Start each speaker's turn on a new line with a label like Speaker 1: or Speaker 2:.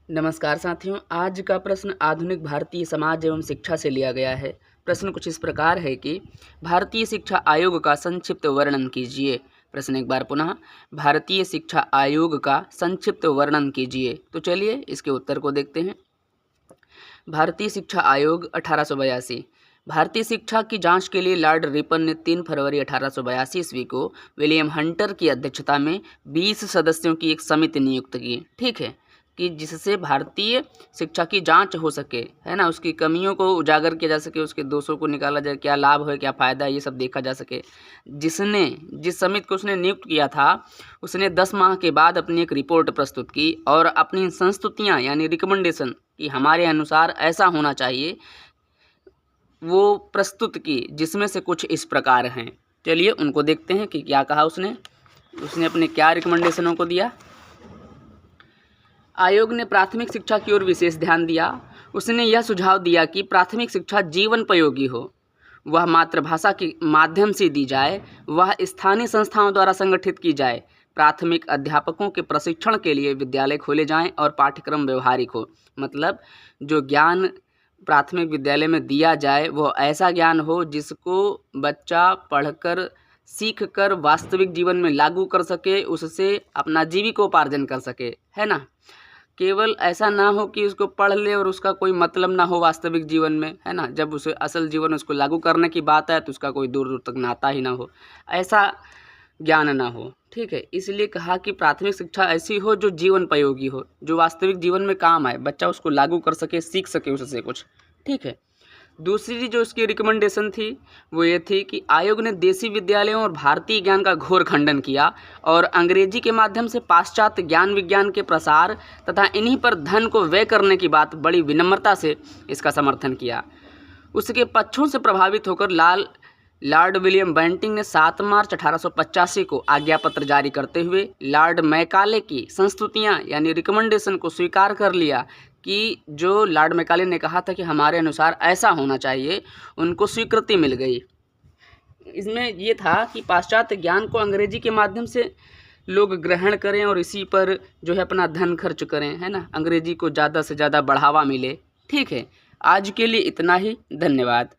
Speaker 1: नमस्कार साथियों, आज का प्रश्न आधुनिक भारतीय समाज एवं शिक्षा से लिया गया है। प्रश्न कुछ इस प्रकार है कि भारतीय शिक्षा आयोग का संक्षिप्त वर्णन कीजिए। प्रश्न एक बार पुनः, भारतीय शिक्षा आयोग का संक्षिप्त वर्णन कीजिए। तो चलिए इसके उत्तर को देखते हैं। भारतीय शिक्षा आयोग 1882। भारतीय शिक्षा की जांच के लिए लॉर्ड रिपन ने 3 फरवरी 1882 ईस्वी को विलियम हंटर की अध्यक्षता में 20 सदस्यों की एक समिति नियुक्त की। ठीक है, कि जिससे भारतीय शिक्षा की जांच हो सके, है ना, उसकी कमियों को उजागर किया जा सके, उसके दोषों को निकाला जाए, क्या लाभ है क्या फ़ायदा है, ये सब देखा जा सके। जिस समिति को उसने नियुक्त किया था, उसने 10 माह के बाद अपनी एक रिपोर्ट प्रस्तुत की और अपनी संस्तुतियाँ यानी रिकमेंडेशन कि हमारे अनुसार ऐसा होना चाहिए, वो प्रस्तुत की, जिसमें से कुछ इस प्रकार हैं। चलिए उनको देखते हैं कि क्या कहा उसने अपने क्या रिकमेंडेशनों को दिया। आयोग ने प्राथमिक शिक्षा की ओर विशेष ध्यान दिया। उसने यह सुझाव दिया कि प्राथमिक शिक्षा जीवनोपयोगी हो, वह मातृभाषा के माध्यम से दी जाए, वह स्थानीय संस्थाओं द्वारा संगठित की जाए, प्राथमिक अध्यापकों के प्रशिक्षण के लिए विद्यालय खोले जाएं और पाठ्यक्रम व्यवहारिक हो। मतलब जो ज्ञान प्राथमिक विद्यालय में दिया जाए वो ऐसा ज्ञान हो जिसको बच्चा पढ़कर सीख कर वास्तविक जीवन में लागू कर सके, उससे अपना जीविकोपार्जन कर सके, है ना। केवल ऐसा ना हो कि उसको पढ़ ले और उसका कोई मतलब ना हो वास्तविक जीवन में, है ना। जब उसे असल जीवन उसको लागू करने की बात है तो उसका कोई दूर दूर तक नाता ही ना हो, ऐसा ज्ञान ना हो। ठीक है, इसलिए कहा कि प्राथमिक शिक्षा ऐसी हो जो जीवनोपयोगी हो, जो वास्तविक जीवन में काम आए, बच्चा उसको लागू कर सके, सीख सके उससे कुछ। ठीक है, दूसरी जो उसकी रिकमेंडेशन थी वो ये थी कि आयोग ने देसी विद्यालयों और भारतीय ज्ञान का घोर खंडन किया और अंग्रेजी के माध्यम से पाश्चात्य ज्ञान विज्ञान के प्रसार तथा इन्हीं पर धन को व्यय करने की बात बड़ी विनम्रता से इसका समर्थन किया। उसके पक्षों से प्रभावित होकर लॉर्ड विलियम बेंटिंग ने 7 मार्च 1885 को आज्ञापत्र जारी करते हुए लॉर्ड मैकाले की संस्तुतियाँ यानी रिकमेंडेशन को स्वीकार कर लिया कि जो लॉर्ड मैकाले ने कहा था कि हमारे अनुसार ऐसा होना चाहिए, उनको स्वीकृति मिल गई। इसमें ये था कि पाश्चात्य ज्ञान को अंग्रेजी के माध्यम से लोग ग्रहण करें और इसी पर जो है अपना धन खर्च करें, है ना, अंग्रेजी को ज़्यादा से ज़्यादा बढ़ावा मिले। ठीक है, आज के लिए इतना ही। धन्यवाद।